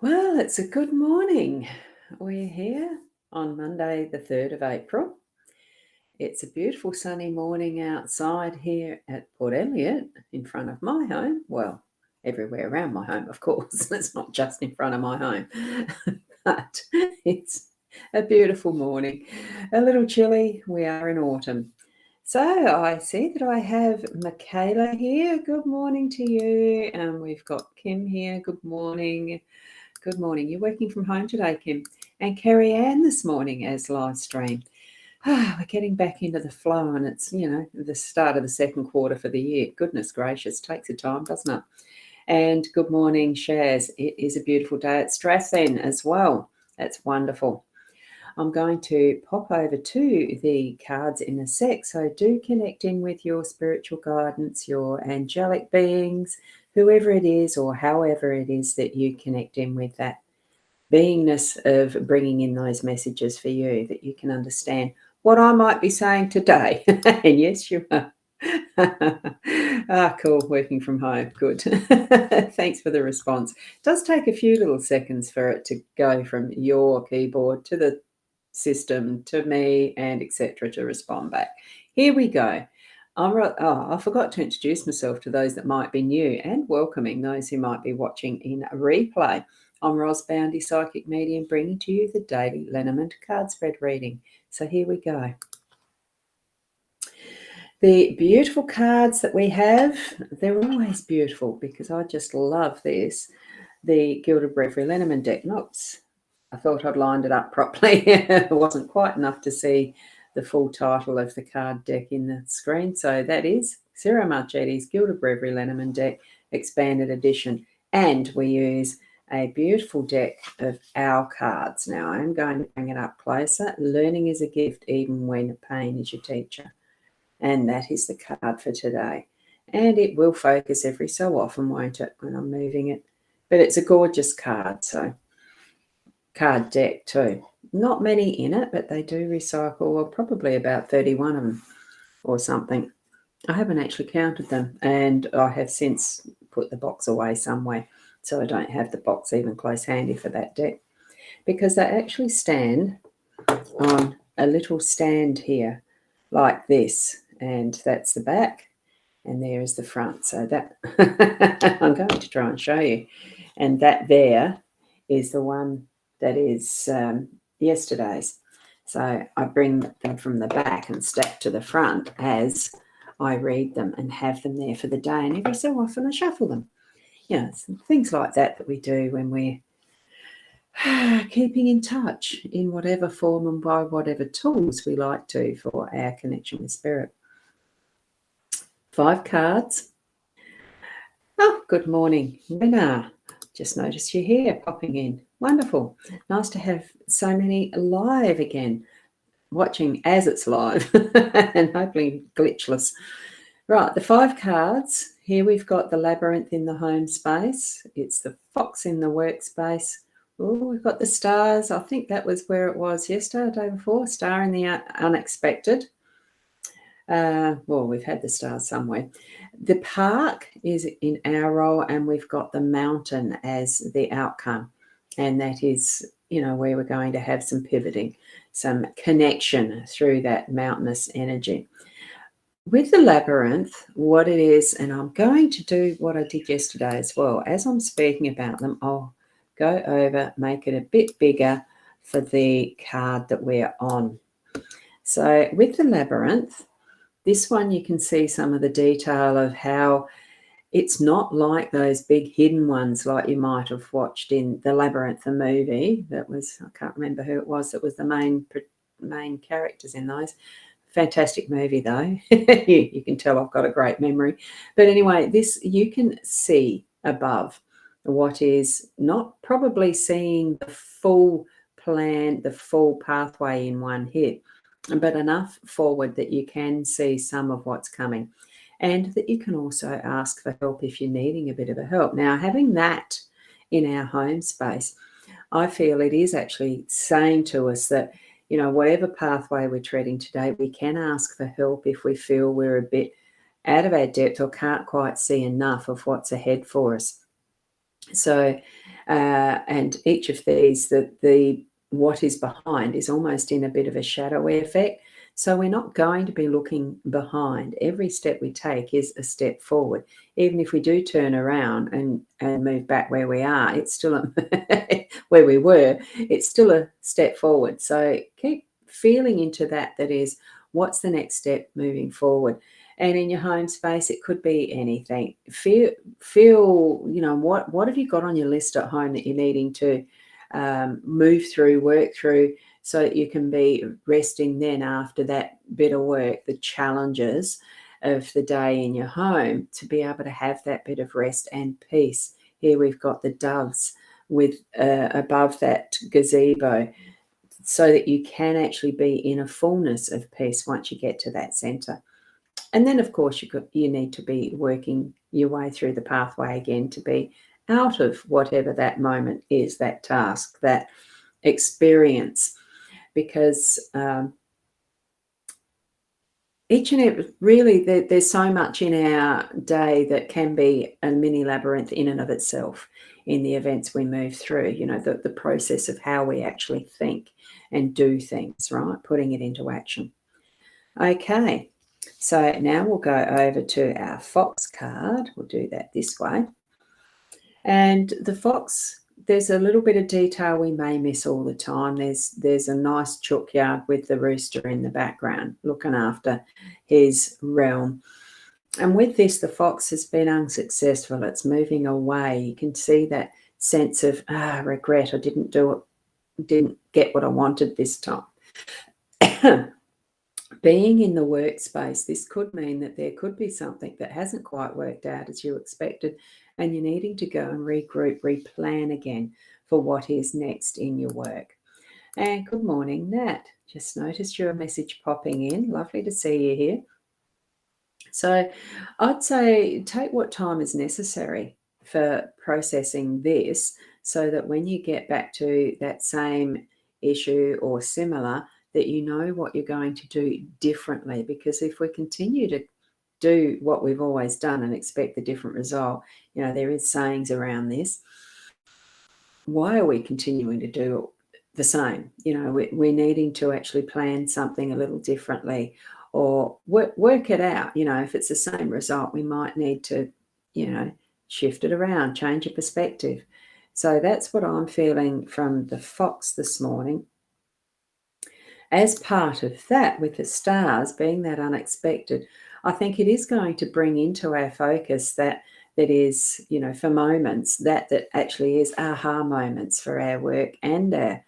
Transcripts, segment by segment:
Well, it's a good morning. We're here on Monday, the 3rd of April. It's a beautiful sunny morning outside here at Port Elliot in front of my home. Well, everywhere around my home, of course. It's not just in front of my home, but it's a beautiful morning. A little chilly. We are in autumn. So I see that I have Michaela here. Good morning to you. And we've got Kim here. Good morning. Good morning. You're working from home today, Kim. And Kerry Ann this morning as live stream. We're getting back into the flow, and it's, the start of the second quarter for the year. Goodness gracious, takes a time, doesn't it? And good morning, Shaz. It is a beautiful day at Strathen as well. That's wonderful. I'm going to pop over to the cards in a sec, so do connect in with your spiritual guidance, your angelic beings, whoever it is or however it is that you connect in with that beingness of bringing in those messages for you, that you can understand what I might be saying today. And yes, you are. Cool, working from home, good. Thanks for the response. It does take a few little seconds for it to go from your keyboard to the system to me and etc. to respond back. Here we go. I forgot to introduce myself to those that might be new and welcoming those who might be watching in a replay. I'm Boundy, Psychic Medium, bringing to you the daily Lenormand card spread reading. So here we go. The beautiful cards that we have, they're always beautiful because I just love this. The Gilded Breviary Lenormand deck. Oops, I thought I'd lined it up properly. It wasn't quite enough to see the full title of the card deck in the screen. So that is Sarah Marchetti's Gilded Breviary Lenormand deck, expanded edition. And we use a beautiful deck of our cards. Now I'm going to bring it up closer. Learning is a gift even when pain is your teacher. And that is the card for today. And it will focus every so often, won't it, when I'm moving it? But it's a gorgeous card, so card deck too. Not many in it, but they do recycle, well, probably about 31 of them or something. I haven't actually counted them, and I have since put the box away somewhere, so I don't have the box even close handy for that deck, because they actually stand on a little stand here like this, and that's the back, and there is the front. So that I'm going to try and show you. And that there is the one that is yesterday's. So I bring them from the back and stack to the front as I read them and have them there for the day. And every so often I shuffle them. Things like that we do when we're keeping in touch in whatever form and by whatever tools we like to for our connection with spirit. 5 cards. Oh, good morning, Rena. Just noticed you're here popping in. Wonderful. Nice to have so many live again, watching as it's live and hopefully glitchless. Right, the 5 cards. Here we've got the labyrinth in the home space. It's the fox in the workspace. Oh, we've got the stars. I think that was where it was yesterday, day before. Star in the unexpected. Well, we've had the stars somewhere. The park is in our role, and we've got the mountain as the outcome. And that is, where we're going to have some pivoting, some connection through that mountainous energy. With the labyrinth, what it is, and I'm going to do what I did yesterday as well. As I'm speaking about them, I'll go over, make it a bit bigger for the card that we're on. So with the labyrinth, this one you can see some of the detail of how it's not like those big hidden ones like you might have watched in the Labyrinth, the movie. That was, I can't remember who it was that was the main characters in those. Fantastic movie though. You can tell I've got a great memory. But anyway, this you can see above what is not probably seeing the full plan, the full pathway in one hit, but enough forward that you can see some of what's coming, and that you can also ask for help if you're needing a bit of a help. Now, having that in our home space, I feel it is actually saying to us that, whatever pathway we're treading today, we can ask for help if we feel we're a bit out of our depth or can't quite see enough of what's ahead for us. So, and each of these, the what is behind is almost in a bit of a shadowy effect. So we're not going to be looking behind. Every step we take is a step forward. Even if we do turn around and move back where we are, it's still where we were, it's still a step forward. So keep feeling into that. That is, what's the next step moving forward? And in your home space, it could be anything. Feel, what have you got on your list at home that you're needing to move through, work through, so that you can be resting then after that bit of work, the challenges of the day in your home, to be able to have that bit of rest and peace. Here we've got the doves with above that gazebo, so that you can actually be in a fullness of peace once you get to that center. And then, of course, you need to be working your way through the pathway again to be out of whatever that moment is, that task, that experience, because each and every, really, there's so much in our day that can be a mini labyrinth in and of itself in the events we move through, the process of how we actually think and do things, right? Putting it into action. Okay, so now we'll go over to our fox card. We'll do that this way. And the fox, there's a little bit of detail we may miss all the time. There's a nice chook yard with the rooster in the background looking after his realm. And with this, the fox has been unsuccessful. It's moving away. You can see that sense of regret. I didn't do it, didn't get what I wanted this time. Being in the workspace, this could mean that there could be something that hasn't quite worked out as you expected, and you're needing to go and regroup, replan again for what is next in your work. And good morning, Nat. Just noticed your message popping in. Lovely to see you here. So I'd say take what time is necessary for processing this, so that when you get back to that same issue or similar, that you know what you're going to do differently. Because if we continue to do what we've always done and expect the different result, there is sayings around this. Why are we continuing to do the same? We're needing to actually plan something a little differently, or work it out. If it's the same result, we might need to, shift it around, change your perspective. So that's what I'm feeling from the fox this morning. As part of that, with the stars being that unexpected, I think it is going to bring into our focus that is, for moments, that actually is aha moments for our work and our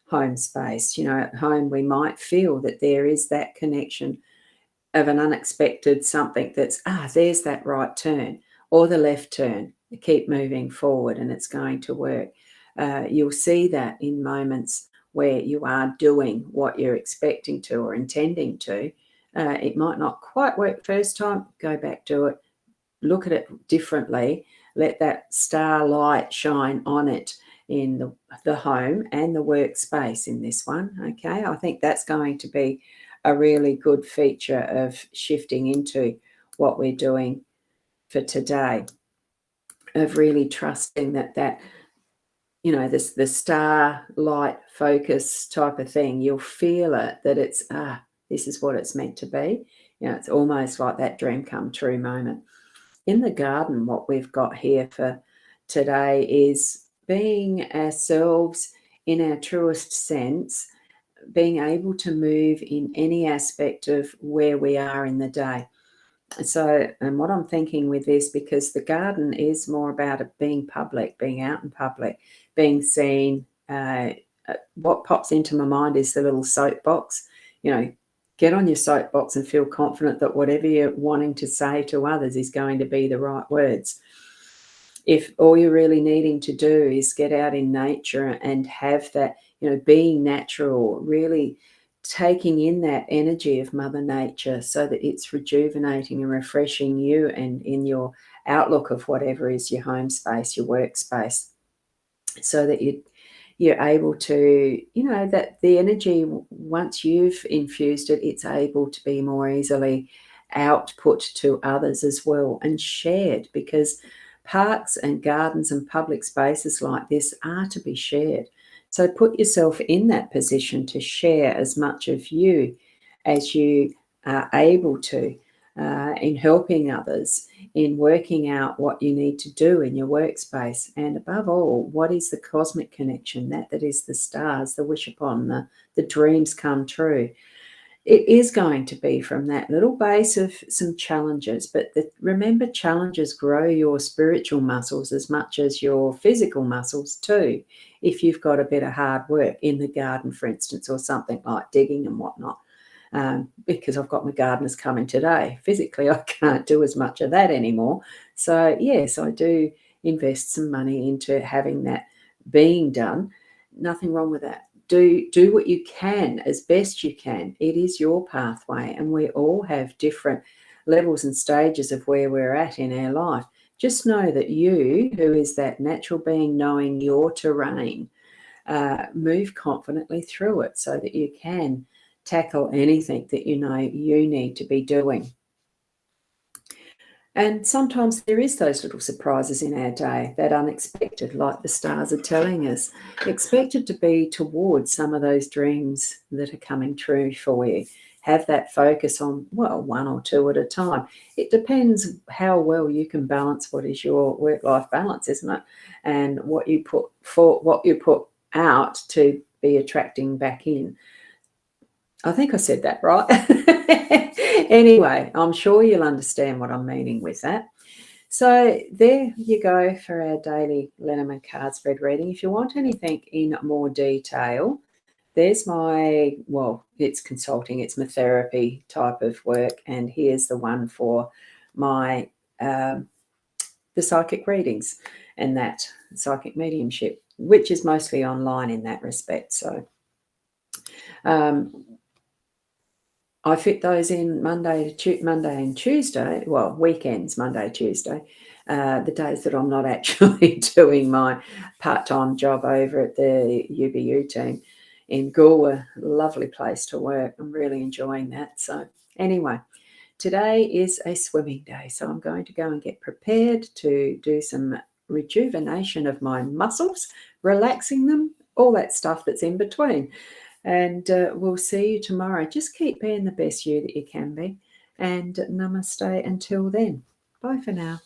home space. At home, we might feel that there is that connection of an unexpected something that's, there's that right turn or the left turn. Keep moving forward and it's going to work. You'll see that in moments where you are doing what you're expecting to or intending to. It might not quite work first time. Go back to it. Look at it differently. Let that starlight shine on it in the home and the workspace in this one. Okay, I think that's going to be a really good feature of shifting into what we're doing for today, of really trusting that this the starlight focus type of thing. You'll feel it, that it's this is what it's meant to be. It's almost like that dream come true moment. In the garden, what we've got here for today is being ourselves in our truest sense, being able to move in any aspect of where we are in the day. So, and what I'm thinking with this, because the garden is more about it being public, being out in public, being seen. What pops into my mind is the little soapbox. Get on your soapbox and feel confident that whatever you're wanting to say to others is going to be the right words. If all you're really needing to do is get out in nature and have that, being natural, really taking in that energy of Mother Nature, so that it's rejuvenating and refreshing you and in your outlook of whatever is your home space, your workspace, so that you're able to, that the energy, once you've infused it, it's able to be more easily output to others as well and shared. Because Parks and gardens and public spaces like this are to be shared. So put yourself in that position to share as much of you as you are able to, in helping others, in working out what you need to do in your workspace, and above all, what is the cosmic connection, that is the stars, the wish upon, the dreams come true. It is going to be from that little base of some challenges, but remember, challenges grow your spiritual muscles as much as your physical muscles too. If you've got a bit of hard work in the garden, for instance, or something like digging and whatnot, because I've got my gardeners coming today. Physically, I can't do as much of that anymore. So yes, I do invest some money into having that being done. Nothing wrong with that. Do what you can as best you can. It is your pathway, and we all have different levels and stages of where we're at in our life. Just know that you, who is that natural being knowing your terrain, move confidently through it so that you can tackle anything that you know you need to be doing. And sometimes there is those little surprises in our day, that unexpected, like the stars are telling us. Expect it to be towards some of those dreams that are coming true for you. Have that focus on, well, one or two at a time. It depends how well you can balance what is your work-life balance, isn't it? And what you put out to be attracting back in. I think I said that right. Anyway, I'm sure you'll understand what I'm meaning with that. So there you go for our daily Lenormand card spread reading. If you want anything in more detail, there's my, well, it's consulting, it's my therapy type of work. And here's the one for my, the psychic readings and that psychic mediumship, which is mostly online in that respect. So, I fit those in Monday and Tuesday, well, weekends, Monday, Tuesday, the days that I'm not actually doing my part-time job over at the UBU team in Galway. Lovely place to work. I'm really enjoying that. So anyway, today is a swimming day, so I'm going to go and get prepared to do some rejuvenation of my muscles, relaxing them, all that stuff that's in between. And we'll see you tomorrow. Just keep being the best you that you can be. And namaste until then. Bye for now.